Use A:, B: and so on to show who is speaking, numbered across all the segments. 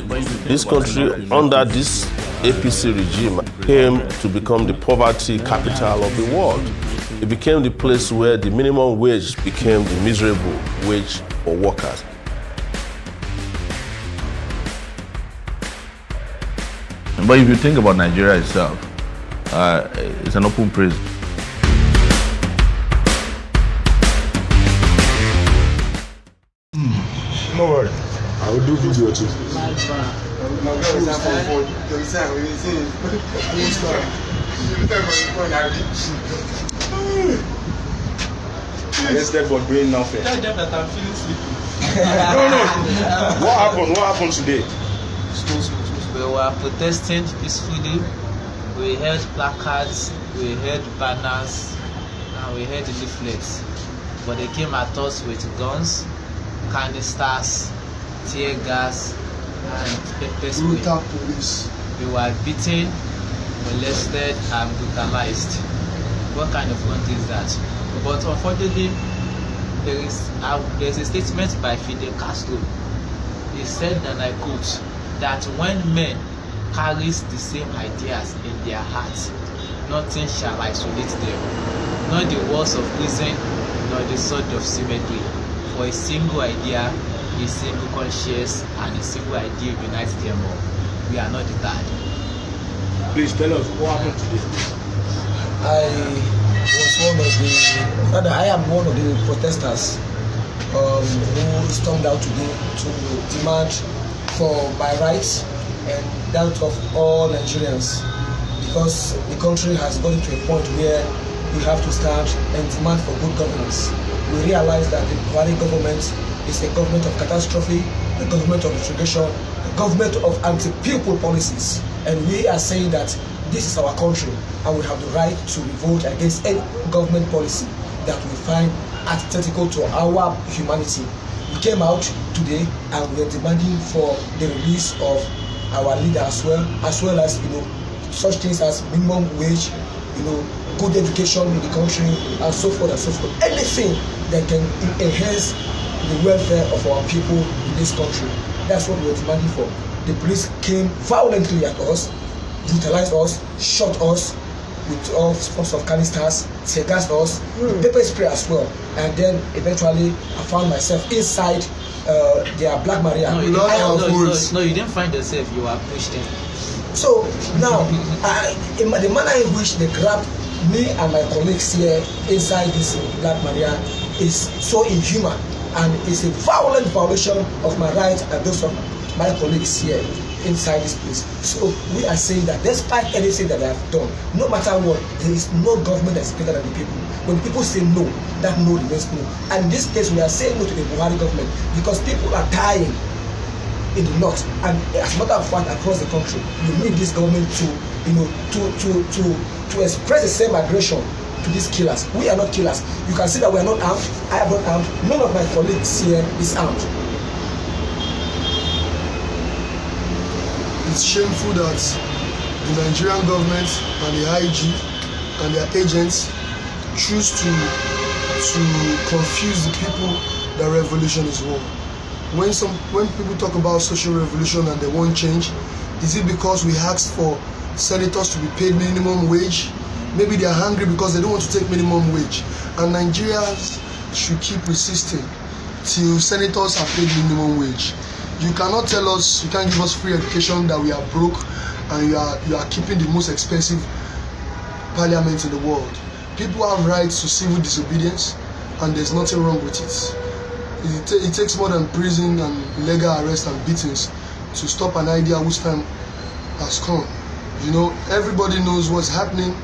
A: This country, under this APC regime, came to become the poverty capital of the world. It became the place where the minimum wage became the miserable wage for workers.
B: But if you think about Nigeria itself, it's an open prison.
C: No worry. I will do video too. I guess that was doing nothing.
D: Tell them that I'm feeling sleepy.
C: No. What happened? What happened today?
D: We were protesting peacefully. We held placards, we held banners, and we held leaflets. But they came at us with guns, canisters, tear gas, and pepper spray.
E: Brutal police.
D: We were beaten, molested, and brutalized. What kind of country is that? But unfortunately, there is a statement by Fidel Castro. He said, and I quote, that when men carries the same ideas in their hearts, nothing shall isolate them, not the walls of prison, nor the sword of cemetery. For a single idea, a single conscience, and a single idea unites them all. We are not deterred.
C: Please tell us what happened today.
E: I am one of the protesters who stormed out today to demand for my rights and that of all Nigerians, because the country has gotten to a point where we have to stand and demand for good governance. We realize that the Buhari government is a government of catastrophe, a government of retrogression, a government of anti-people policies, and we are saying that this is our country and we have the right to revolt against any government policy that we find antithetical to our humanity. We came out today and we are demanding for the release of our leader as well as such things as minimum wage, good education in the country, and so forth and so forth. Anything that can enhance the welfare of our people in this country. That's what we are demanding for. The police came violently at us, brutalized us, shot us with all sorts of canisters, tear gassed us, pepper spray as well, and then eventually I found myself inside their Black Maria.
D: No, you didn't find yourself, you were pushed in.
E: So now, in the manner in which they grabbed me and my colleagues here inside this Black Maria is so inhuman, and it's a violent violation of my rights and those of my colleagues here inside this place. So we are saying that despite anything that they have done, no matter what, there is no government that is greater than the people. When people say no, that no remains no. And in this case, we are saying no to the Buhari government because people are dying in the north, and as a matter of fact, across the country, you need this government to express the same aggression to these killers. We are not killers. You can see that we are not armed. I am not armed. None of my colleagues here is armed.
F: It's shameful that the Nigerian government and the IG and their agents choose to confuse the people that revolution is war. When people talk about social revolution and they want change, is it because we asked for senators to be paid minimum wage? Maybe they are hungry because they don't want to take minimum wage, and Nigerians should keep resisting till senators are paid minimum wage. You cannot tell us, you can't give us free education, that we are broke and you are keeping the most expensive parliament in the world. People have rights to civil disobedience and there's nothing wrong with it. It takes more than prison and illegal arrest and beatings to stop an idea whose time has come. Everybody knows what's happening,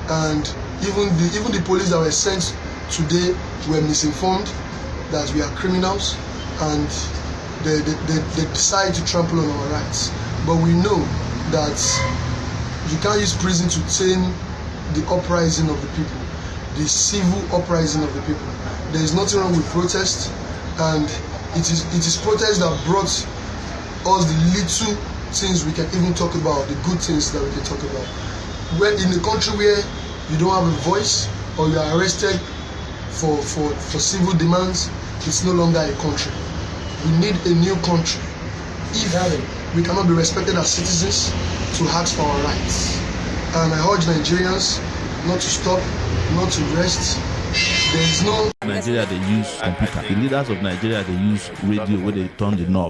F: and even the police that were sent today were misinformed that we are criminals, and they decide to trample on our rights. But we know that you can't use prison to tame the uprising of the people, the civil uprising of the people. There is nothing wrong with protest, and it is protest that brought us the little things we can even talk about, the good things that we can talk about. When in a country where you don't have a voice or you are arrested for civil demands, it's no longer a country. We need a new country if we cannot be respected as citizens, to ask for our rights. And I urge Nigerians not to stop, not to rest. There is no...
B: Nigeria, they use computer. The leaders of Nigeria, they use radio where they turn the knob.